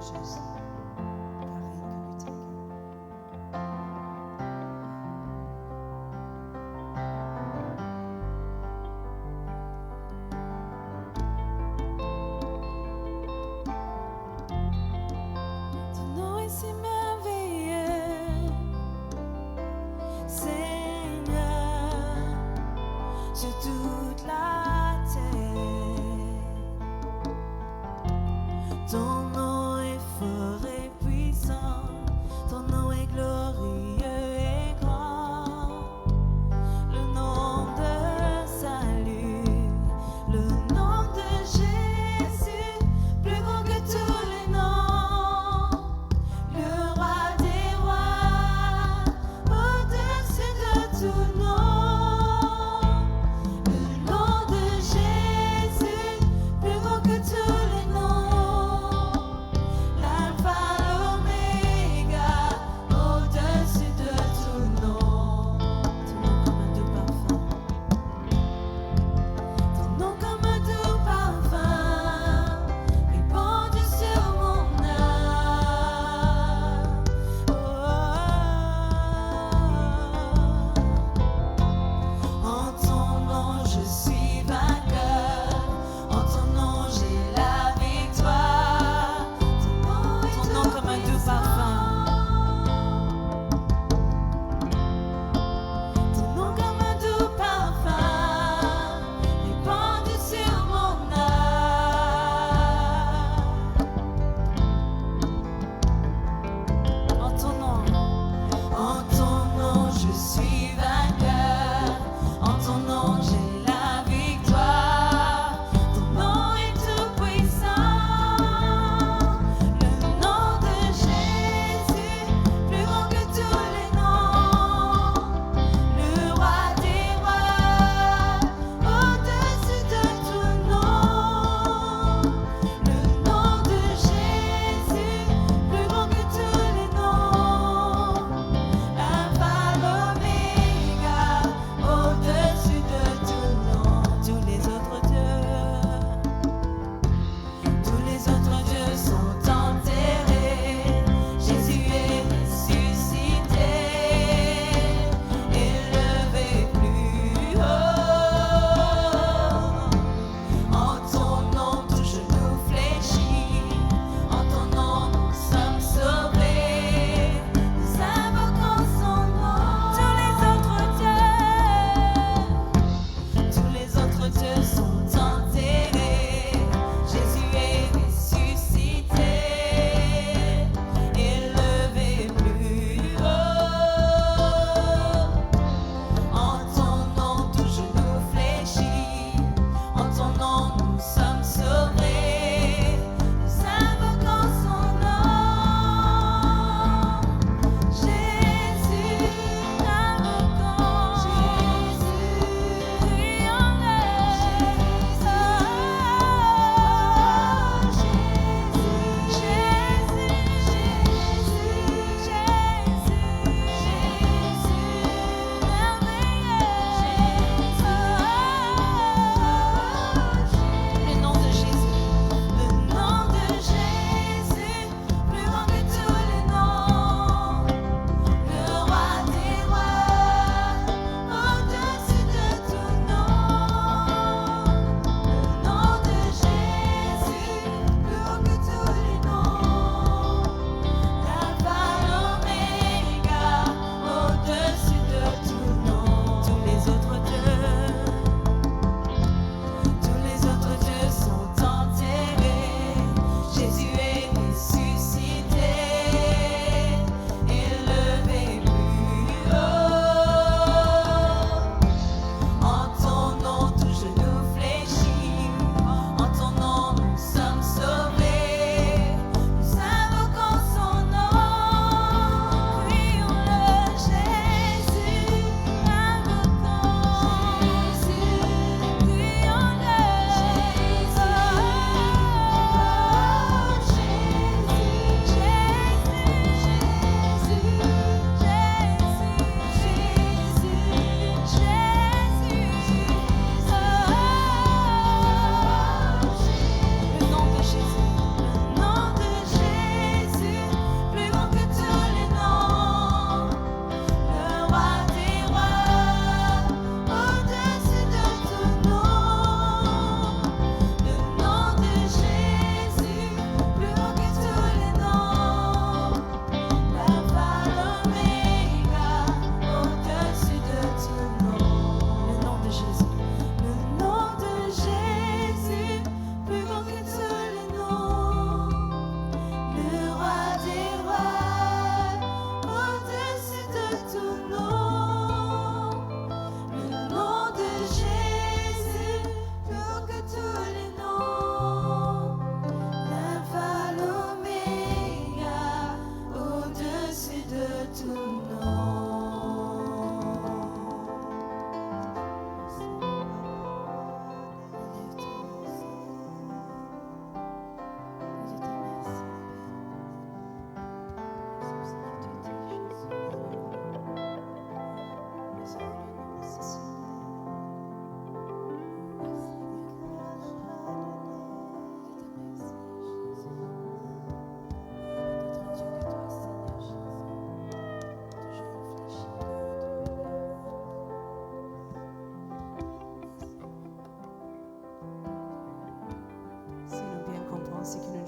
Jésus. Car rien que lui t'égale. Ton nom est si merveilleux, Seigneur, sur toute la terre. Ton nom est fort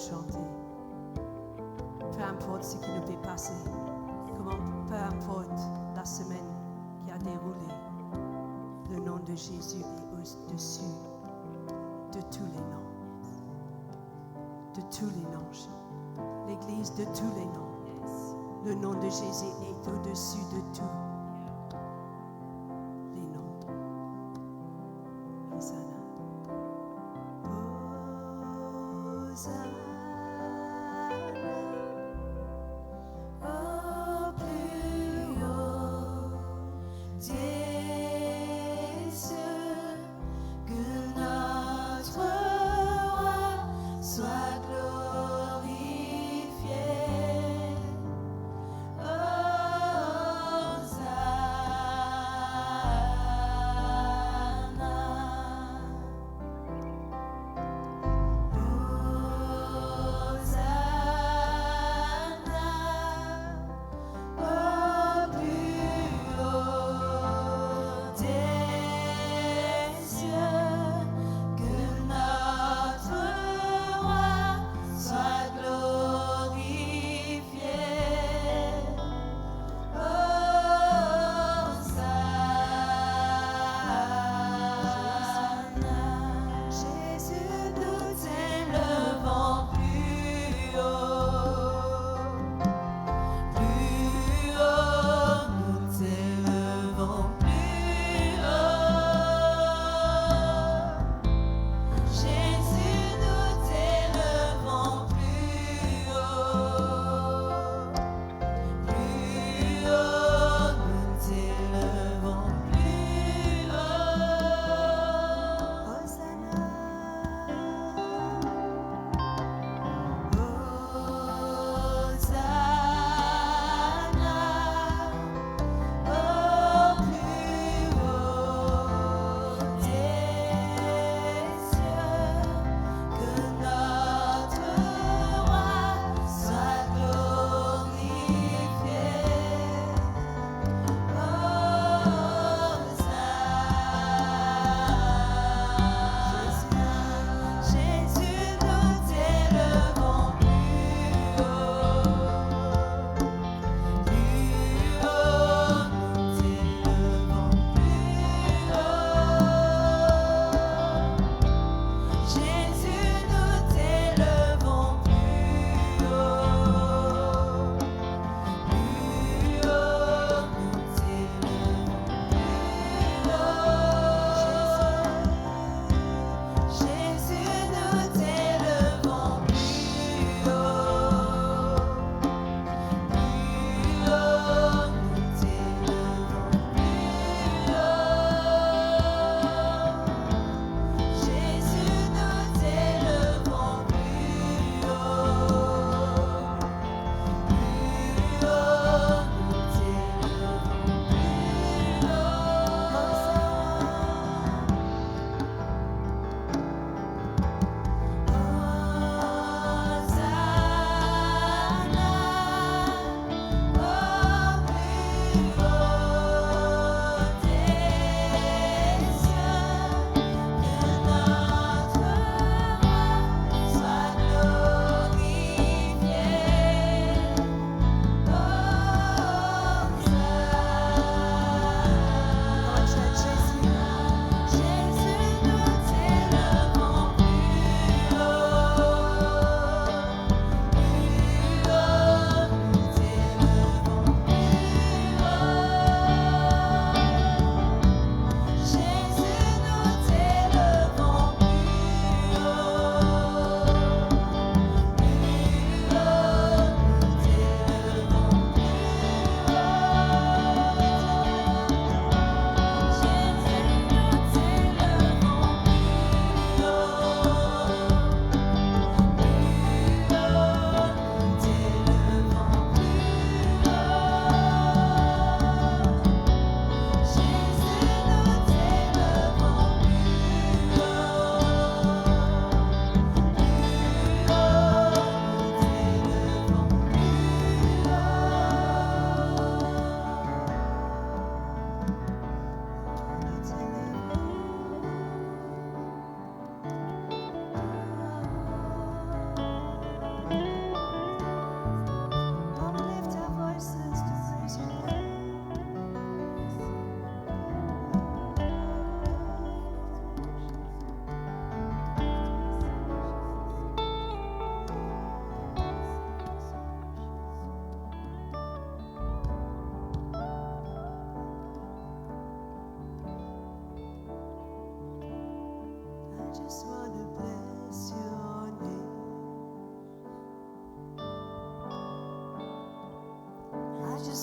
chanter. Peu importe ce qui nous fait passer, peu importe la semaine qui a déroulé, le nom de Jésus est au-dessus de tous les noms. De tous les noms. L'Église de tous les noms. Le nom de Jésus est au-dessus de tous les noms. Hosanna. Hosanna. Au plus haut des cieux, que notre roi soit glorifié. Hosanna.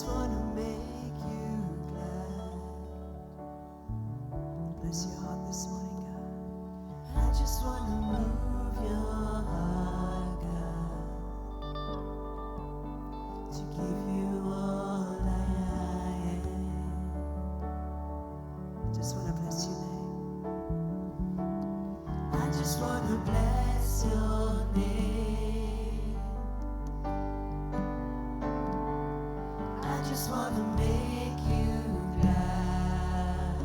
just want to make you glad. Bless your heart this morning, God. I just want to move your heart, God, to give you all I am. Just want to bless your name. I just want to bless your name. I just want to make you glad.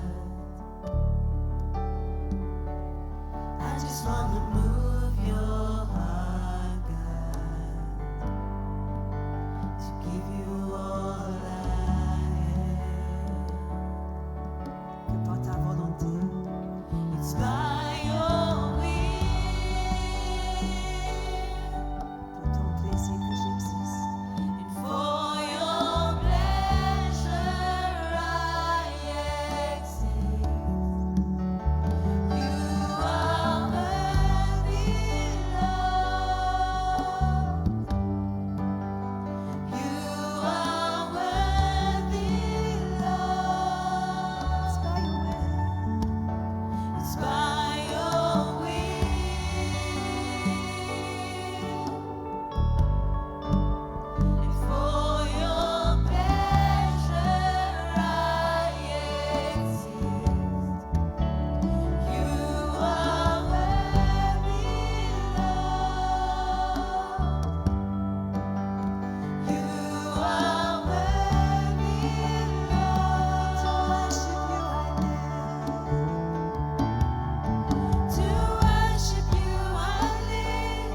I just want to move your heart, God, to give you all I am. Que par ta volonté, it's by your will. Pour ton plaisir que j'existe. And for your pleasure I exist. You are worthy, Lord. You are worthy, Lord. It's by your will. And for your pleasure I exist. You are worthy, Lord. You are worthy, Lord. To worship you I live.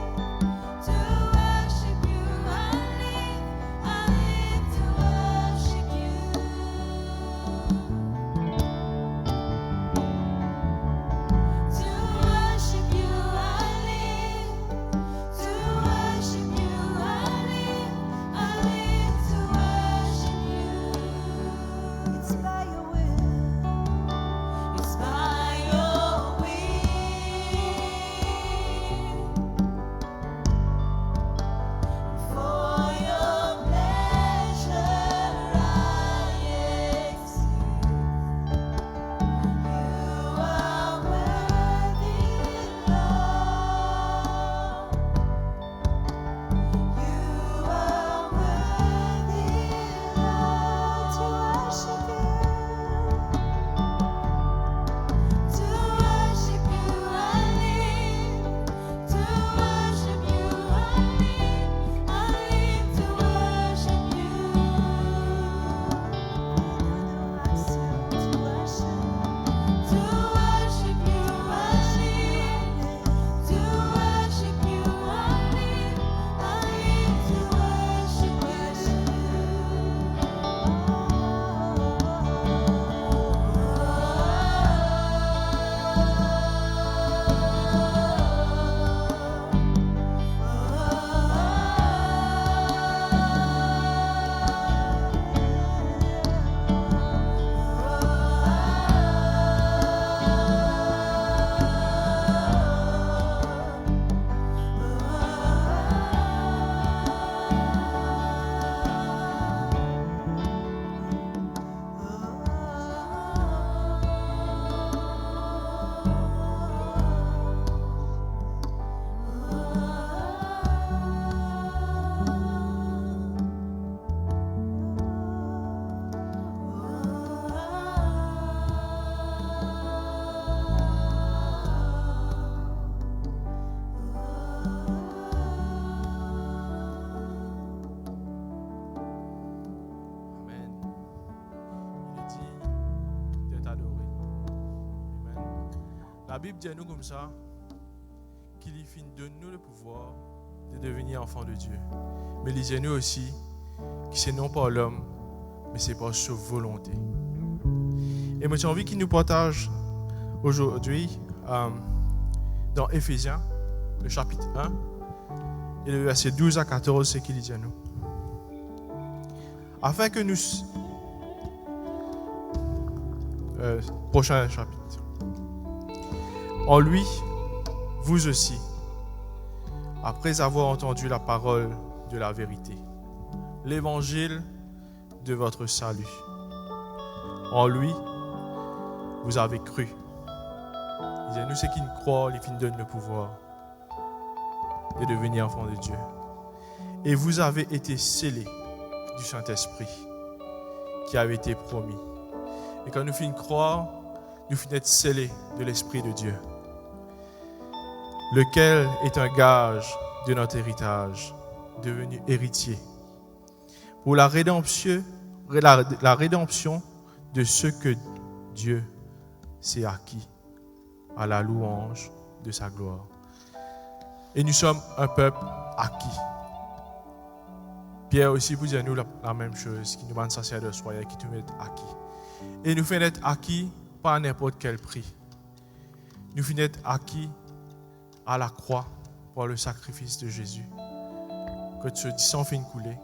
To worship you I live. I live to worship you. To worship you I live. To worship you I live. I live to worship you. It's by your will. It's by your will. For your pleasure I exist. You are worthy, Lord. You are worthy, Lord, to worship you. To worship you I live. To worship you I live. I live to worship you. To worship. To worship you I live. To worship you I live. I live to worship Amen. Il est digne d'être adoré. Amen. La Bible dit à nous comme ça qu'il donne-nous le pouvoir de devenir enfants de Dieu. Mais il dit à nous aussi que c'est non pas l'homme, mais c'est par sa volonté. Et moi j'ai envie qu'il nous partage aujourd'hui dans Éphésiens, le chapitre 1, et le verset 12 à 14, c'est qu'il dit à nous. Afin que nous... prochain chapitre. En lui, vous aussi, après avoir entendu la parole de la vérité, l'évangile de votre salut. En lui, vous avez cru. Il dit, nous, ceux qui nous croient, il nous donne le pouvoir de devenir enfants de Dieu. Et vous avez été scellés du Saint-Esprit qui avait été promis. Et quand nous finissons croire, nous finissons être scellés de l'Esprit de Dieu, lequel est un gage de notre héritage, devenu héritier, pour la rédemption de ce que Dieu s'est acquis à la louange de sa gloire. Et nous sommes un peuple acquis. Pierre aussi vous dit à nous la même chose, qui nous demande sacerdoce royal, qui nous met acquis. Et nous fait être acquis pas à n'importe quel prix. Nous finissons être acquis à la croix par le sacrifice de Jésus. Que ce sang finit couler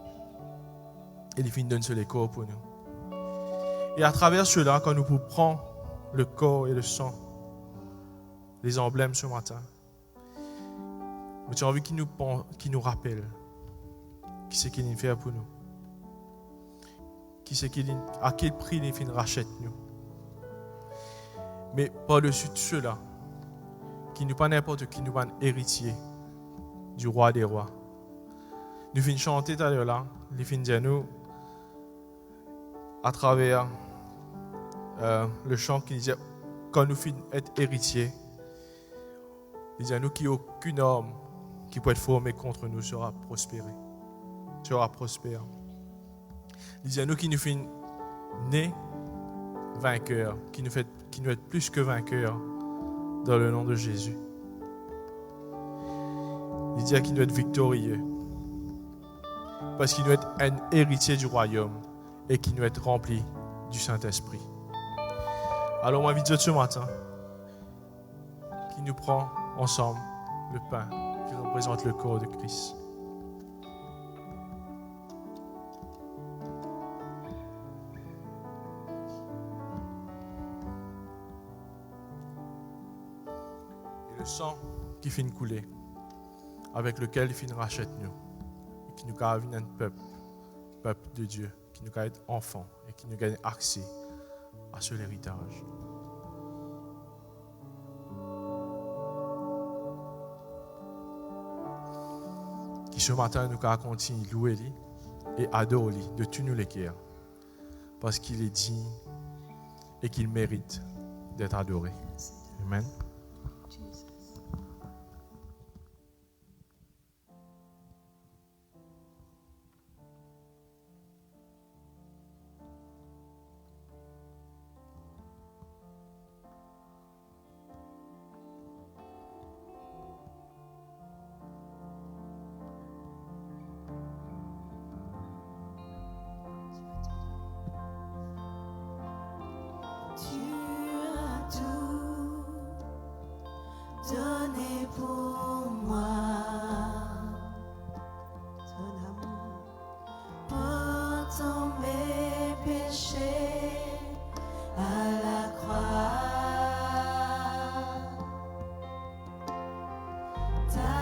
et il finit donner sur les corps pour nous. Et à travers cela, quand nous prenons le corps et le sang, les emblèmes ce matin, j'ai envie qu'il nous rappelle qui c'est qu'il fait pour nous. À quel prix il rachète nous. Mais par-dessus tout cela, qui nous pas n'importe qui nous un héritier du roi des rois. Nous finissons chanter tout à l'heure là, nous finissons dire nous à travers le chant qui disait quand nous finissons être héritiers, il dit à nous qu'aucune homme qui peut être formé contre nous sera prospère. Il dit à nous qui nous finissons nés vainqueurs, qui nous fait plus que vainqueurs dans le nom de Jésus. Il dit qu'il doit être victorieux parce qu'il doit être un héritier du royaume et qu'il doit être rempli du Saint-Esprit. Alors moi, je ce matin, qui nous prend ensemble le pain qui représente le corps de Christ. Et le sang qui finit couler, avec lequel il finit rachète nous, et qui nous gagne un peuple de Dieu, qui nous gagne enfants et qui nous gagne accès à ce héritage. Qui ce matin nous continue à louer et adorer de tous nous les cœurs, parce qu'il est digne et qu'il mérite d'être adoré. Amen. Donné pour moi, Ton amour, portant mes péchés à la croix. Ta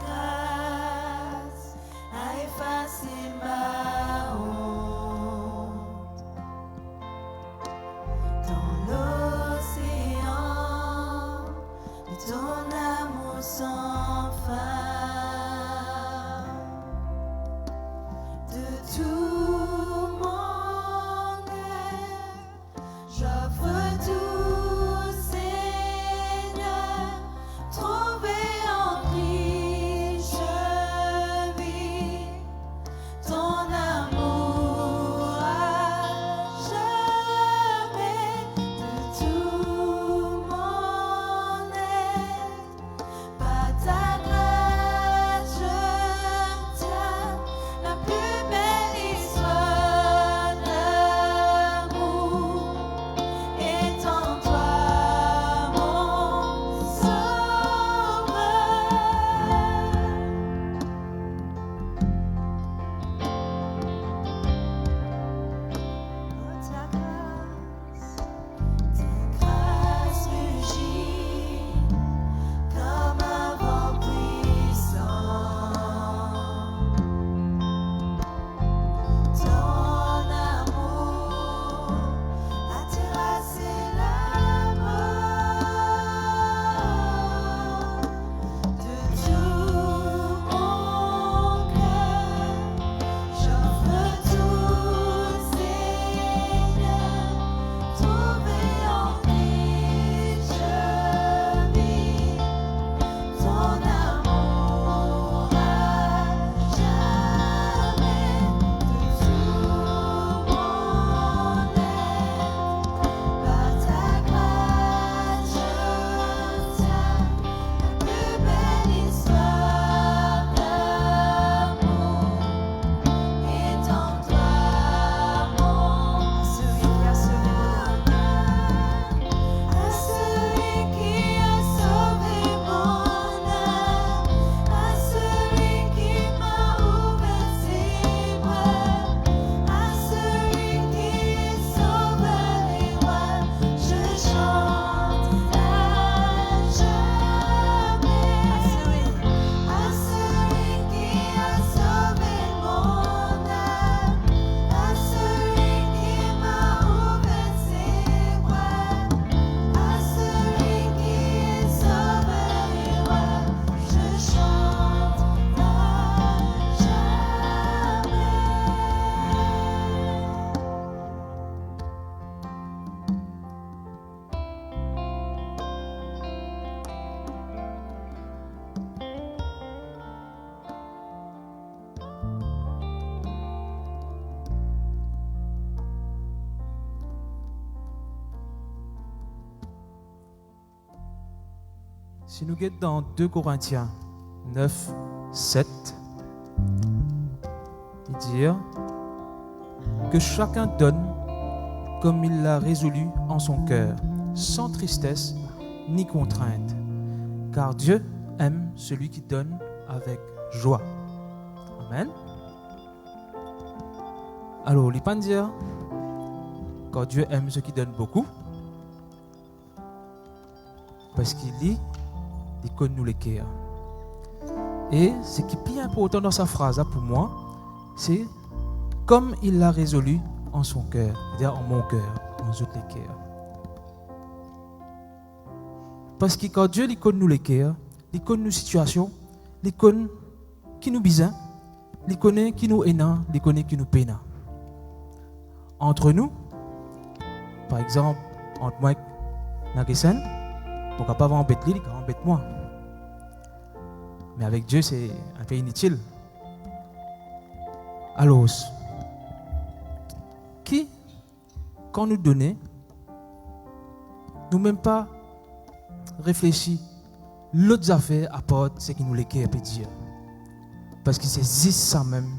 grâce a effacé ma honte dans l'océan. Ton amour sans fin, de tout mon cœur, j'offre tout, Seigneur, trouvé en Christ, je vis ton amour à jamais, de tout mon par ta grâce, je tiens la plus belle Si nous guettons dans 2 Corinthiens 9, 7, il dit que chacun donne comme il l'a résolu en son cœur, sans tristesse ni contrainte, car Dieu aime celui qui donne avec joie. Amen. Alors, il ne pas dire quand Dieu aime ceux qui donnent beaucoup, parce qu'il dit, il connaît nous les cœurs. Et ce qui est bien important dans sa phrase, pour moi, c'est comme il l'a résolu en son cœur, c'est-à-dire en mon cœur, en tous les cœurs. Parce que quand Dieu il connaît nous les cœurs, il connaît nos situations, il connaît qui nous besoin, il connaît qui nous aimons, il connaît qui nous peine. Entre nous, par exemple, entre moi et Nagesan, on ne peut pas embêter lui, il embête moi. Mais avec Dieu, c'est un peu inutile. Alors, qui, quand nous donnons, nous même pas réfléchir l'autre affaire apporte ce qui nous les peut dire. Parce que c'est juste ça même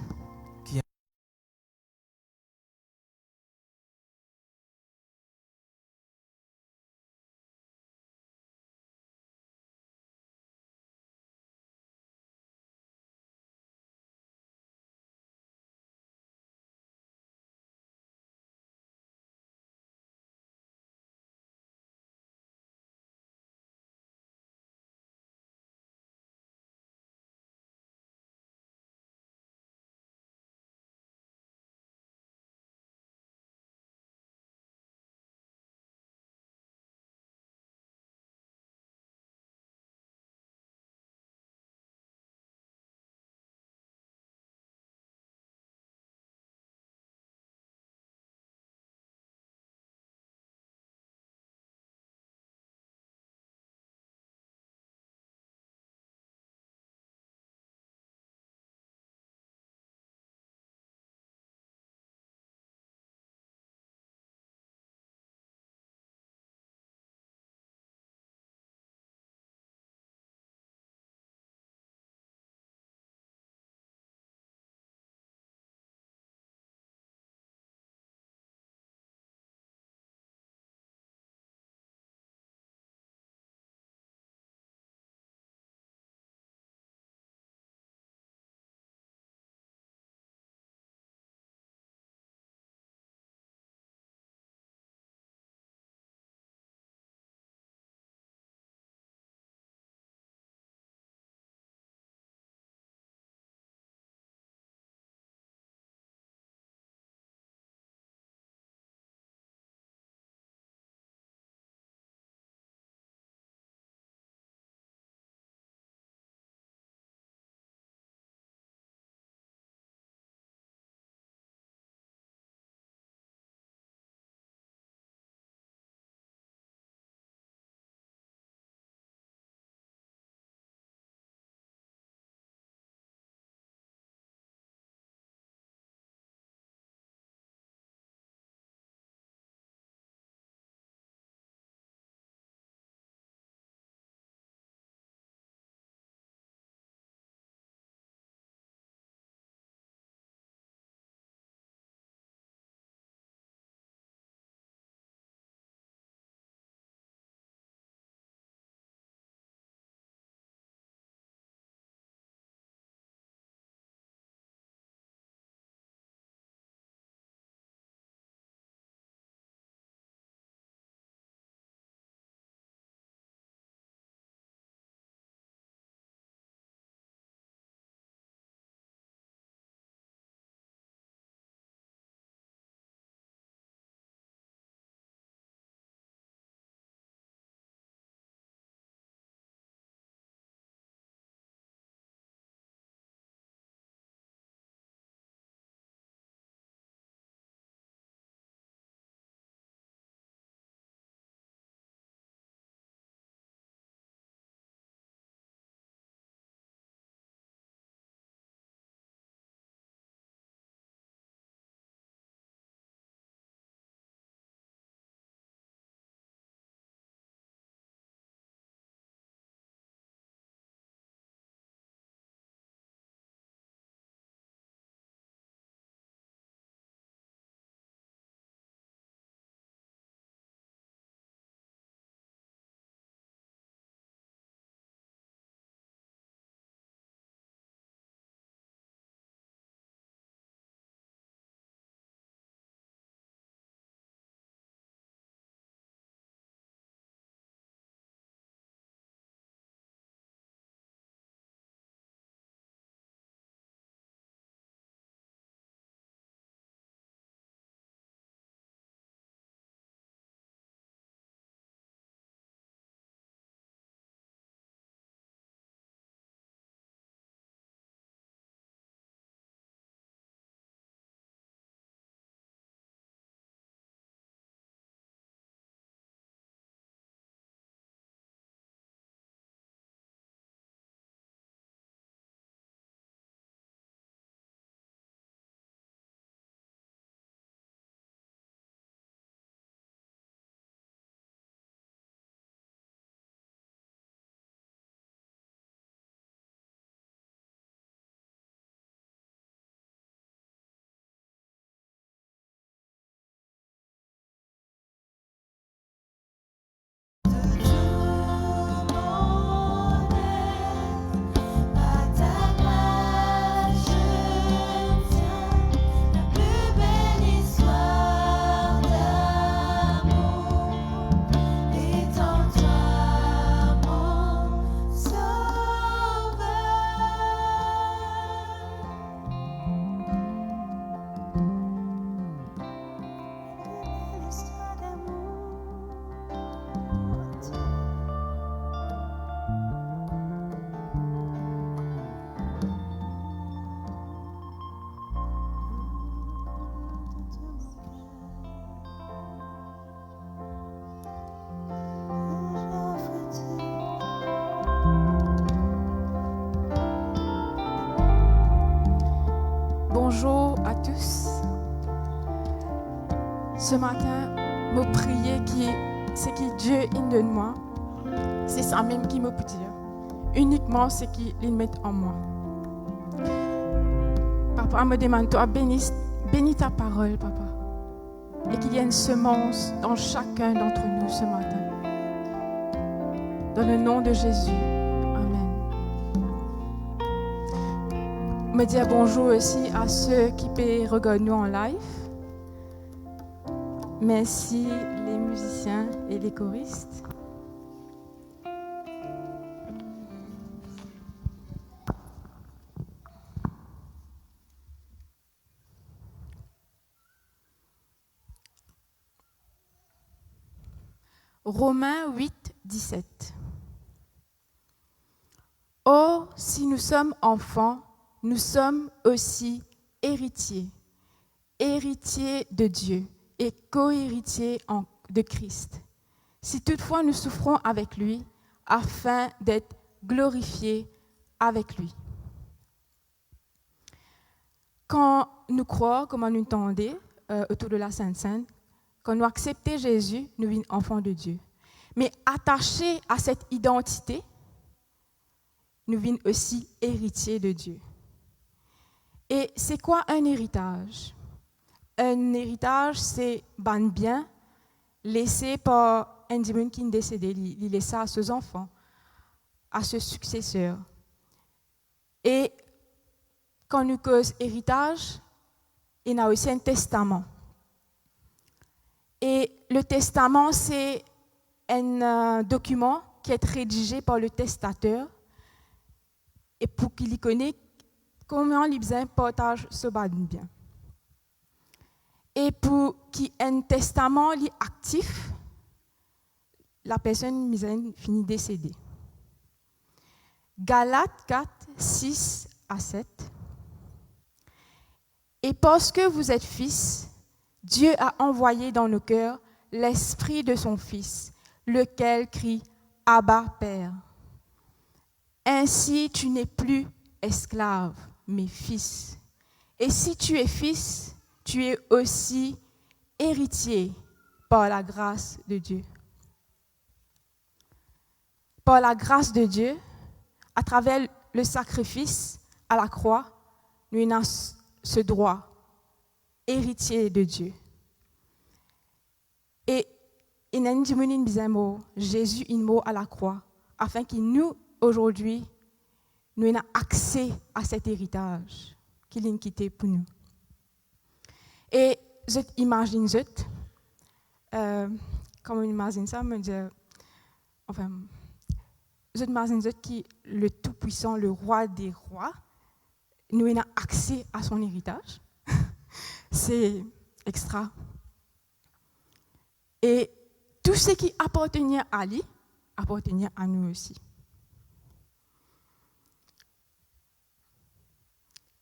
Bonjour à tous. Ce matin, me prier ce que Dieu il donne moi, c'est ça même qui me peut dire. Uniquement ce qu'il met en moi. Papa me demande, toi, bénis ta parole, papa. Et qu'il y ait une semence dans chacun d'entre nous ce matin. Dans le nom de Jésus. Amen. Me dire bonjour aussi à ceux qui peuvent regarder nous en live. Merci les musiciens et les choristes. Romains 8, 17. Or, si nous sommes enfants, nous sommes aussi héritiers, héritiers de Dieu et co-héritiers de Christ. Si toutefois nous souffrons avec lui, afin d'être glorifiés avec lui. Quand nous croyons, comme nous entendons autour de la Sainte-Seine, quand nous acceptons Jésus, nous sommes enfants de Dieu. Mais attachés à cette identité, nous sommes aussi héritiers de Dieu. Et c'est quoi un héritage? Un héritage, c'est un bien laissé par un dimanche qui est décédé. Il laisse ça à ses enfants, à ses successeurs. Et quand nous causons héritage, il y a aussi un testament. Et le testament, c'est un document qui est rédigé par le testateur et pour qu'il connaisse comment il besoin partage ce bien. Et pour qu'il y ait un testament actif, la personne finit décédée. Galates 4, 6 à 7. Et parce que vous êtes fils, Dieu a envoyé dans nos cœurs l'esprit de son Fils, lequel crie « Abba, Père ». Ainsi, tu n'es plus esclave, mais fils. Et si tu es fils, tu es aussi héritier par la grâce de Dieu. Par la grâce de Dieu, à travers le sacrifice à la croix, nous avons ce droit, héritier de Dieu. Et il y a une Jésus est mort à la croix, afin que nous, aujourd'hui, nous ayons accès à cet héritage qu'il a quitté pour nous. Et je imagine, comme on imagine ça, je imagine que le Tout-Puissant, le Roi des Rois, nous avons accès à son héritage. C'est extra. Et tout ce qui appartenait à lui, appartenait à nous aussi.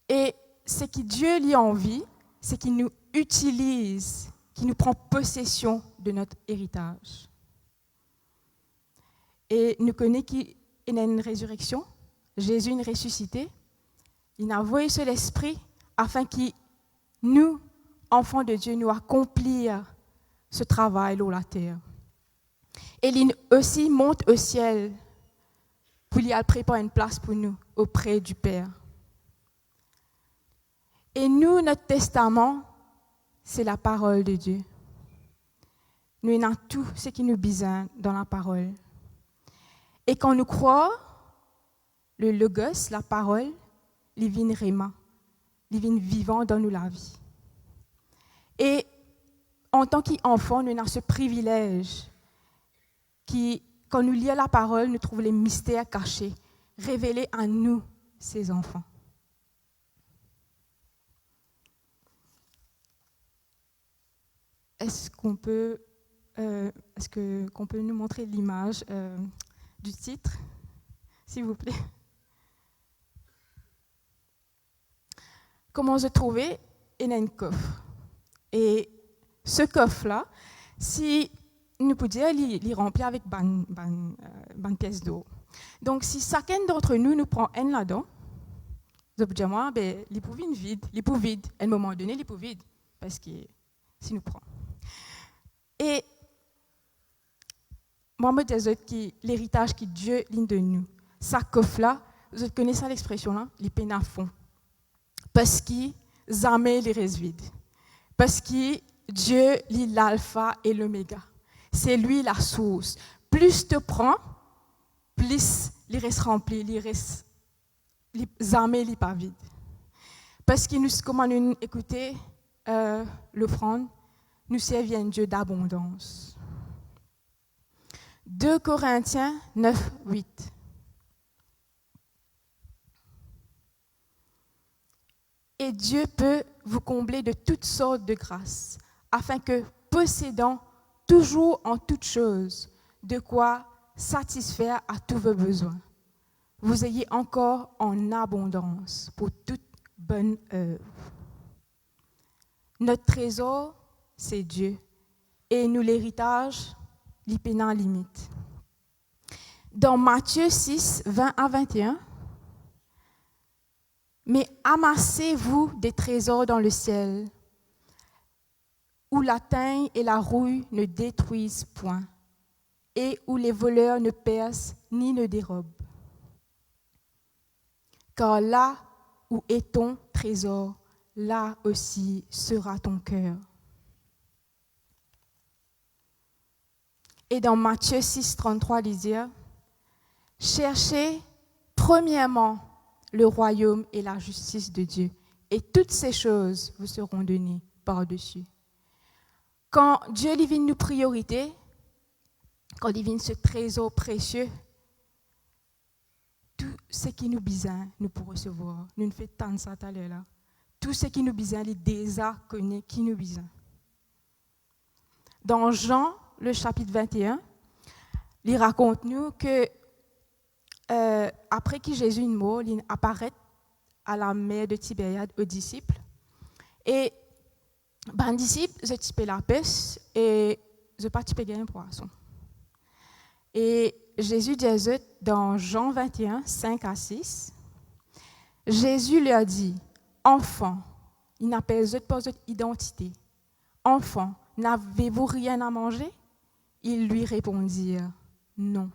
Et ce que Dieu lui a envie, c'est qu'il nous utilise, qu'il nous prend possession de notre héritage. Et nous connaissons qu'il y a une résurrection, Jésus est ressuscité, il a envoyé sur l'Esprit afin que nous, enfants de Dieu, nous accomplir ce travail sur la terre. Et il aussi monte au ciel pour lui préparer une place pour nous auprès du Père. Et nous, notre testament, c'est la parole de Dieu. Nous avons tout ce qui nous besoin dans la parole. Et quand nous croyons, le logos, la parole, il vient réma, il vient vivant dans nous la vie. Et en tant qu'enfants, nous avons ce privilège qui, quand nous lisons la parole, nous trouvons les mystères cachés, révélés à nous, ces enfants. Est-ce qu'on peut nous montrer l'image du titre, s'il vous plaît? Comment je trouvais? Il y a un coffre. Et ce coffre-là, si nous pouvions les remplir avec une pièce d'eau. Donc, si chacun d'entre nous prend un là-dedans, Je peux dire, moi, ben, il est vide. À un moment donné, il est vide. Parce que si nous prend. Et moi, je me dis que l'héritage que Dieu ligne de nous, ça coffre là, vous connaissez ça l'expression là, les peines à fond. Parce qu'il jamais les reste vides. Parce que Dieu est l'alpha et l'oméga. C'est lui la source. Plus tu prends, plus il reste rempli, jamais il n'est pas vide. Parce que nous, comment nous écouter l'offrande, nous servons un Dieu d'abondance. 2 Corinthiens 9, 8. Et Dieu peut vous combler de toutes sortes de grâces, afin que, possédant toujours en toutes choses, de quoi satisfaire à tous vos besoins, vous ayez encore en abondance pour toute bonne œuvre. Notre trésor, c'est Dieu, et nous l'héritage, l'ipénan limite. Dans Matthieu 6, 20 à 21, mais amassez-vous des trésors dans le ciel, où la teigne et la rouille ne détruisent point, et où les voleurs ne percent ni ne dérobent. Car là où est ton trésor, là aussi sera ton cœur. Et dans Matthieu 6, 33, il dit, cherchez premièrement le royaume et la justice de Dieu, et toutes ces choses vous seront données par-dessus. Quand Dieu lui nous priorité, quand il vient ce trésor précieux, tout ce qui nous besoin, nous pour recevoir. Nous ne faisons tant de ça tout à l'heure là. Tout ce qui nous besoin, les déjà connaît qui nous besoin. Dans Jean, le chapitre 21, il raconte nous que après que Jésus est mort, il apparaît à la mer de Tibériade aux disciples. Et les disciples, ils typé la pêche et ils n'ont pas typé un poisson. Et Jésus dit dans Jean 21, 5 à 6, Jésus leur dit, enfants, il n'appelle pas votre identité. Enfants, n'avez-vous rien à manger? Ils lui répondirent, non.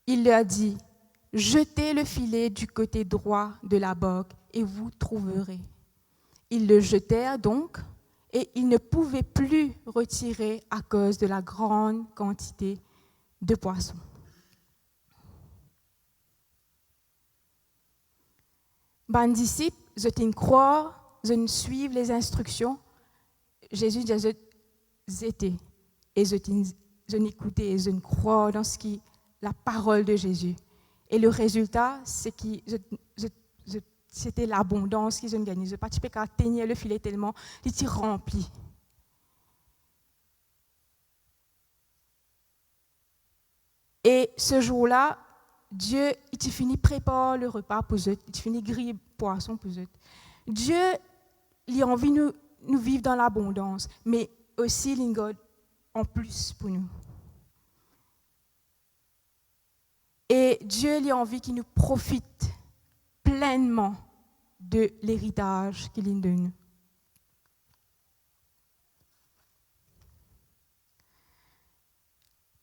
Il leur dit, jetez le filet du côté droit de la barque et vous trouverez. Ils le jetèrent donc et ils ne pouvaient plus retirer à cause de la grande quantité de poissons. Les disciples, ils croient, ils suivent les instructions. Jésus dit, ils étaient et ils écoutaient et ils croient dans ce qui la parole de Jésus. Et le résultat, c'est que c'était l'abondance qu'ils ont gagnée. Je ne pas qu'à tenir le filet tellement, il était rempli. Et ce jour-là, Dieu, il finit prépare le repas pour eux, il finit griller poisson pour eux. Dieu, il a envie de nous vivre dans l'abondance, mais aussi il a en plus pour nous. Et Dieu il a envie qu'il nous profite pleinement de l'héritage qu'il nous donne.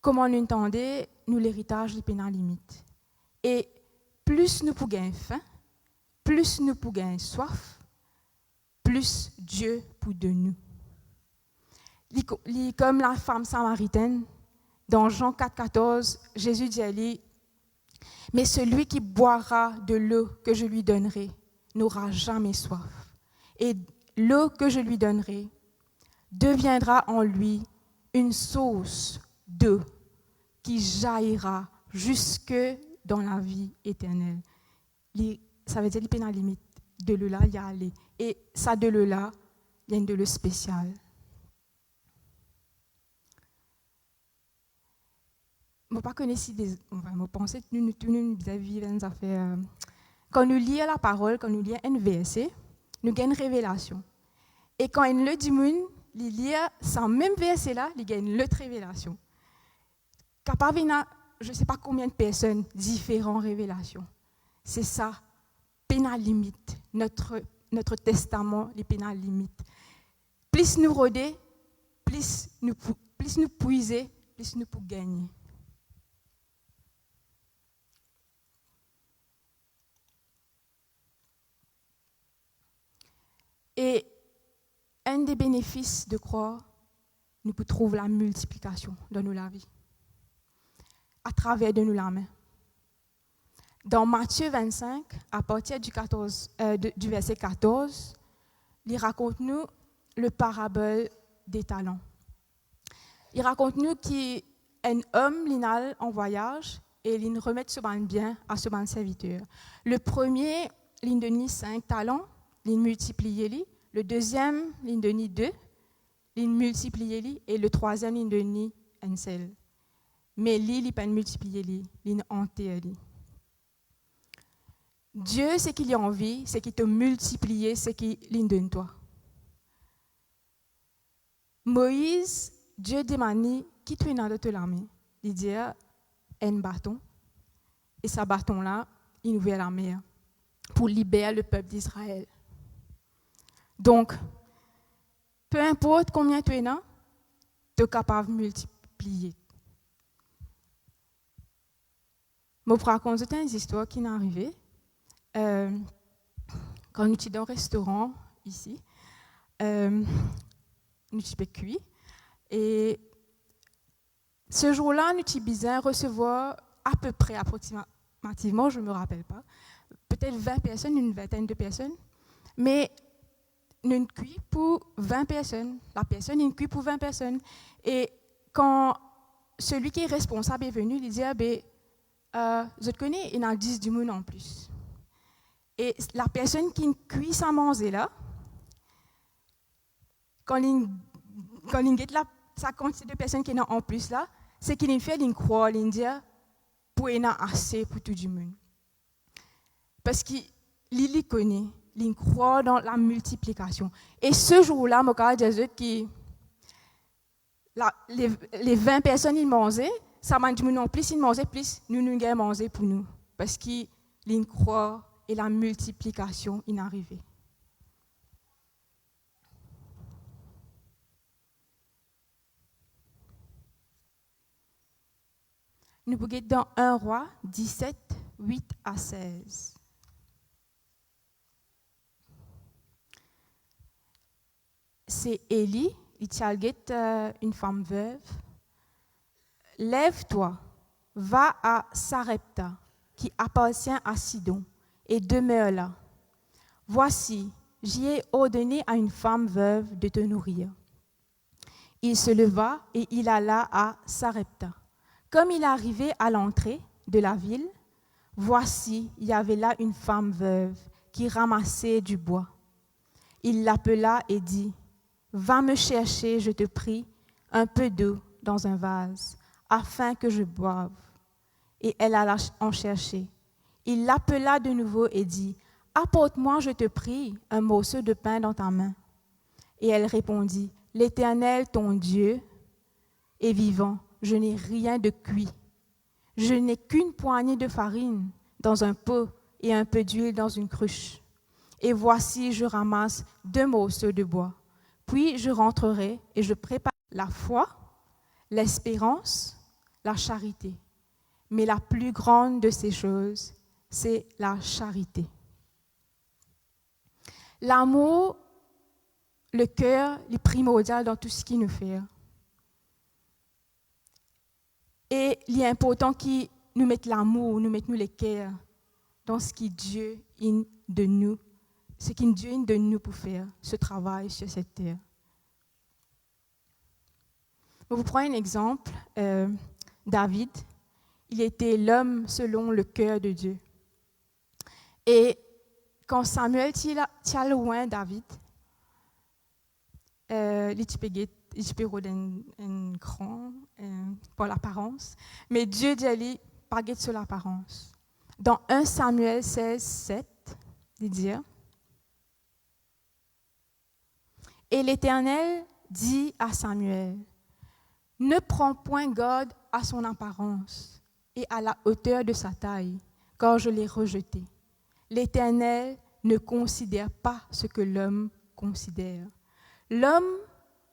Comment nous entendons, nous l'héritage n'est pas limite. Et plus nous pouvons faim, plus nous pouvons soif, plus Dieu pour de nous. Comme la femme samaritaine, dans Jean 4,14, Jésus dit à lui, mais celui qui boira de l'eau que je lui donnerai n'aura jamais soif. Et l'eau que je lui donnerai deviendra en lui une source d'eau qui jaillira jusque dans la vie éternelle. Ça veut dire qu'il y a une limite. De l'eau là, il y a aller. Et ça de l'eau là, il y a une de l'eau spéciale. Je ne sais pas si je pense que nous vivons des affaires. Quand nous lisons la parole, quand nous lisons un verset, nous avons une révélation. Et quand il le dit, il lit ce même verset-là, il gagne l'autre révélation. Capable je ne sais pas combien de personnes, différentes révélations. C'est ça, pénal limite, notre testament, les pénales limites. Plus nous rôder, plus nous puiser, plus nous pour gagner. Et un des bénéfices de croire, nous pouvons trouver la multiplication dans nos vies, à travers de nous la main. Dans Matthieu 25, à partir du verset 14, il raconte-nous le parabole des talents. Il raconte-nous qu'un homme l'inal en voyage et il remet ce bien à ce serviteur. Le premier, il donne 5 talents, il multiplie. Le deuxième, il donne 2, il multiplie. Et le troisième, il donne un seul. Mais il n'a pas multiplié, il enterre. Dieu, ce qu'il a envie, c'est qu'il te multiplie, ce qu'il donne toi. Moïse, Dieu demande qui tu es dans de l'armée. Il dit un bâton. Et ce bâton-là, il ouvre la mer pour libérer le peuple d'Israël. Donc, peu importe combien tu es là, tu es capable de multiplier. Je vous raconte une histoire qui m'est arrivée. Quand nous étions dans un restaurant ici, nous étions cuits. Et ce jour-là, nous étions besoin de recevoir à peu près, approximativement, je ne me rappelle pas, peut-être 20 personnes, une vingtaine de personnes. Mais nous sommes cuits pour 20 personnes. La personne est cuite pour 20 personnes. Et quand celui qui est responsable est venu, il dit je te connais, il y en a 10 du monde en plus. Et la personne qui cuit sa manger là, quand il get sa quantité de personnes qui sont en plus là, c'est qu'il fait une croix, il dit pour y en a assez pour tout le monde. Parce qu'il connaît, il croit dans la multiplication. Et ce jour-là, je dis que les 20 personnes ils mangeaient, ça m'a dit non plus ils mangeaient plus, nous avons mangé pour nous. Parce qu'il croit et la multiplication est arrivée. Nous pouvons être dans 1 Roi 17, 8 à 16. C'est Élie, il a une femme veuve. Lève-toi, va à Sarepta, qui appartient à Sidon, et demeure là. Voici, j'y ai ordonné à une femme veuve de te nourrir. Il se leva et il alla à Sarepta. Comme il arrivait à l'entrée de la ville, voici, il y avait là une femme veuve qui ramassait du bois. Il l'appela et dit, « Va me chercher, je te prie, un peu d'eau dans un vase, afin que je boive. » Et elle alla en chercher. Il l'appela de nouveau et dit, « Apporte-moi, je te prie, un morceau de pain dans ta main. » Et elle répondit, « L'Éternel, ton Dieu, est vivant. Je n'ai rien de cuit. Je n'ai qu'une poignée de farine dans un pot et un peu d'huile dans une cruche. Et voici, je ramasse 2 morceaux de bois. Puis je rentrerai et je prépare la foi, l'espérance, la charité. Mais la plus grande de ces choses, c'est la charité. L'amour, le cœur, est primordial dans tout ce qu'il nous fait. Et il est important que nous mettions l'amour, nous mettions le cœur dans ce que Dieu a de nous, ce que Dieu a de nous pour faire ce travail sur cette terre. Je vous prends un exemple. David, il était l'homme selon le cœur de Dieu. Et quand Samuel tient loin David, il peut rôder un grand pour l'apparence, mais Dieu dit ali pas sur l'apparence. Dans 1 Samuel 16, 7, il dit « Et l'Éternel dit à Samuel, ne prends point garde à son apparence, et à la hauteur de sa taille, car je l'ai rejeté. L'Éternel ne considère pas ce que l'homme considère. L'homme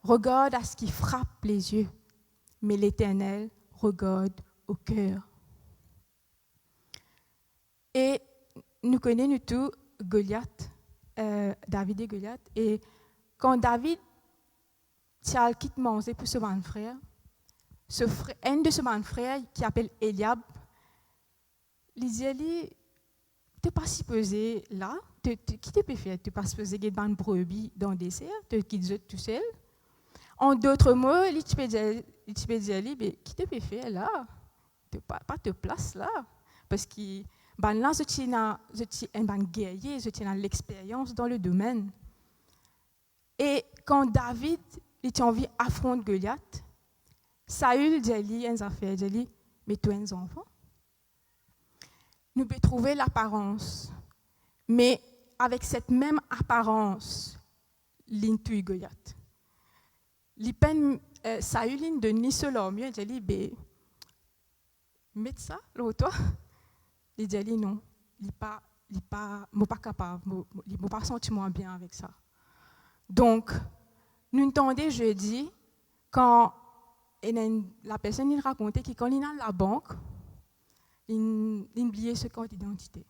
regarde à ce qui frappe les yeux, mais l'Éternel regarde au cœur. Et nous connaissons tous Goliath, David et Goliath. Et quand David t'a quitté manger pour ce frère, un de ce frère qui s'appelle Eliab, il dit, tu n'es pas si pesé là, qui te peut faire? Tu n'es pas si pesé de une brebis dans le dessert, tu quittes tout seul. En d'autres mots, il te peut dire, qui te peut faire là? Tu n'as pas de place là. Parce que là, je suis un guerrier, je suis dans l'expérience dans le domaine. Et quand David a envie d'affronter Goliath, Saül dit une affaire, il dit, mais tu es un enfant. Nous pouvons trouver l'apparence, mais avec cette même apparence, l'intui Goliath. Saül ne donne cela mieux, il dit, mets ça, l'autre. Il dit, non, il n'est pas capable, il ne pas sentir bien avec ça. Donc, nous entendons jeudi, quand la personne il racontait que quand il est dans la banque, il oubliait ce code d'identité.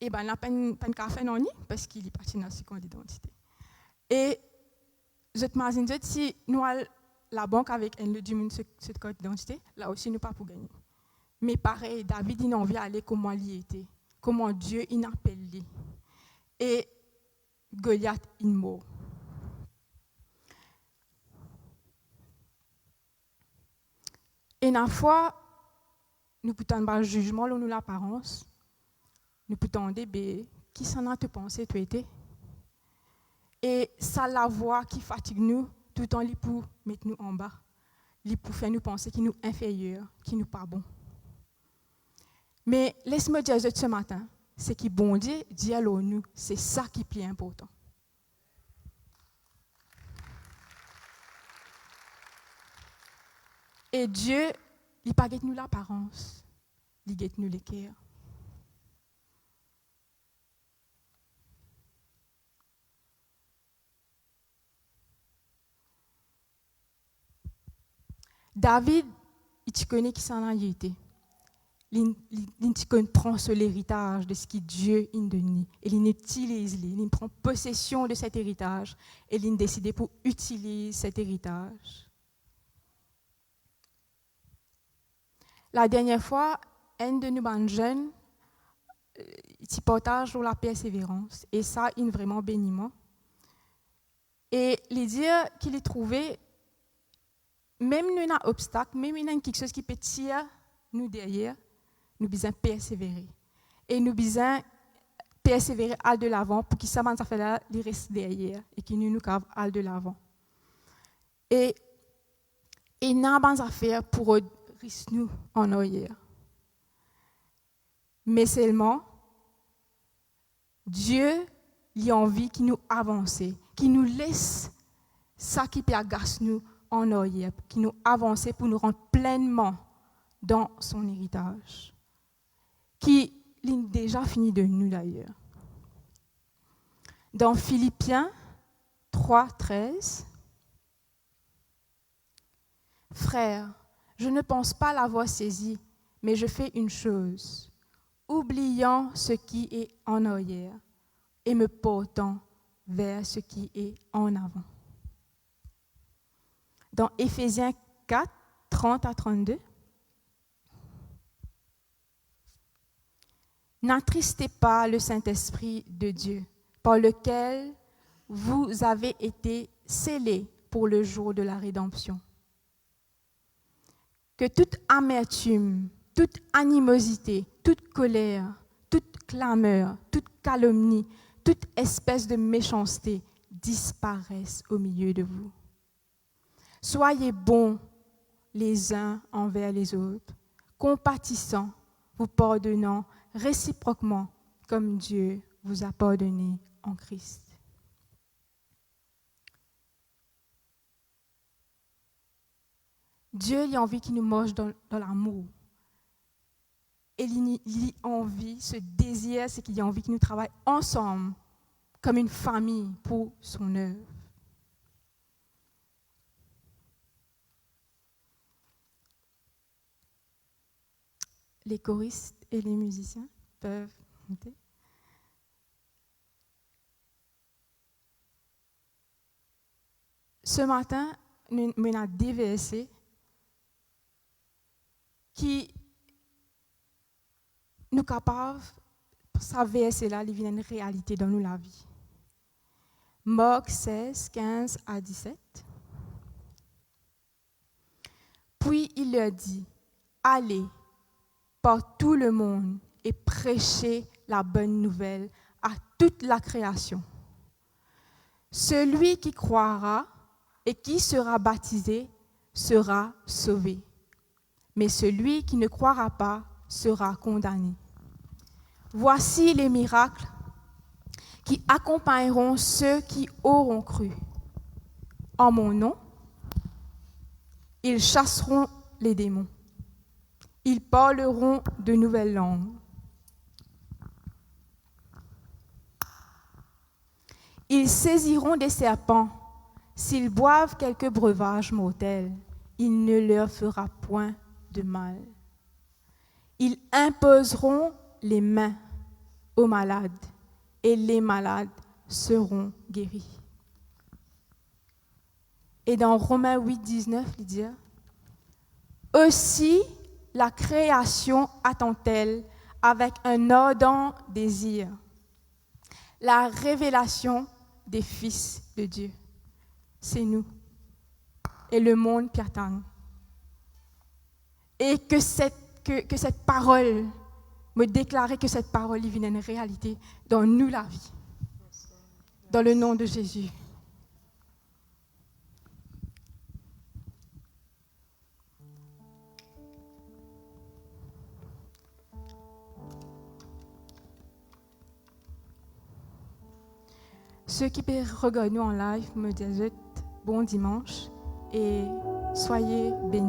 Et il n'a pas de café non parce qu'il est parti dans ce code d'identité. Et je te imagine, si nous avons la banque avec ce code d'identité, là aussi nous pas pour gagner. Mais pareil, David il a envie d'aller comment il était, comment Dieu il appelle lui. Et Goliath il mort. Et une fois, nous pouvons avoir le jugement, nous l'apparence. Nous pouvons demander, qui s'en a te pensé, tu étais? Et ça, la voix qui fatigue nous, tout le temps, il pour mettre nous en bas. Il pour faire nous penser qu'il nous inférieur, qu'il nous pas bon. Mais laisse-moi dire ce matin, c'est que bon Dieu dit à nous, c'est ça qui est plus important. Et Dieu, il ne guette nous l'apparence, il guette nous le cœur. David, il connaît qui s'en a été. Il prend l'héritage de ce que Dieu a donné. Et il utilise, il prend possession de cet héritage. Et il décide pour utiliser cet héritage. La dernière fois, un de nous jeunes, il partage sur la persévérance. Et ça, il est vraiment béniment. Et il dit qu'il a trouvé, même nous avons un obstacle, même nous avons quelque chose qui peut tirer nous derrière, nous devons persévérer. Et nous devons persévérer à de l'avant pour que ça fait là, il reste derrière et que nous cave à de l'avant. Et nous avons des affaires pour risquer nous en arrière. Mais seulement, Dieu il a envie qu'il nous avance, qu'il nous laisse ça qui peut agacer nous en arrière, qu'il nous avance pour nous rendre pleinement dans son héritage, qui est déjà fini de nous d'ailleurs. Dans Philippiens 3:13, Frères, je ne pense pas l'avoir saisi, mais je fais une chose, oubliant ce qui est en arrière et me portant vers ce qui est en avant. Dans Éphésiens 4, 30 à 32, n'attristez pas le Saint-Esprit de Dieu, par lequel vous avez été scellés pour le jour de la rédemption. Que toute amertume, toute animosité, toute colère, toute clameur, toute calomnie, toute espèce de méchanceté disparaissent au milieu de vous. Soyez bons les uns envers les autres, compatissants, vous pardonnant réciproquement comme Dieu vous a pardonné en Christ. Dieu il a envie qu'il nous mange dans l'amour. Et il a envie, ce désir, c'est qu'il a envie que nous travaillions ensemble, comme une famille pour son œuvre. Les choristes et les musiciens peuvent monter. Ce matin, nous avons des versets qui nous capables, ça verset-là, il vient une réalité dans nous la vie. Marc 16, 15 à 17. Puis il leur dit, allez par tout le monde et prêchez la bonne nouvelle à toute la création. Celui qui croira et qui sera baptisé sera sauvé, mais celui qui ne croira pas sera condamné. Voici les miracles qui accompagneront ceux qui auront cru. En mon nom, ils chasseront les démons. Ils parleront de nouvelles langues. Ils saisiront des serpents. S'ils boivent quelque breuvage mortel, il ne leur fera point de mal. Ils imposeront les mains aux malades et les malades seront guéris. Et dans Romains 8, 19, il dit « Aussi la création attend-elle avec un ardent désir la révélation des fils de Dieu. » C'est nous et le monde qui attend. Et que cette parole, me déclarer que cette parole vienne une réalité dans nous la vie. Dans le nom de Jésus. Ceux qui peuvent regarder nous en live me disent bon dimanche et soyez bénis.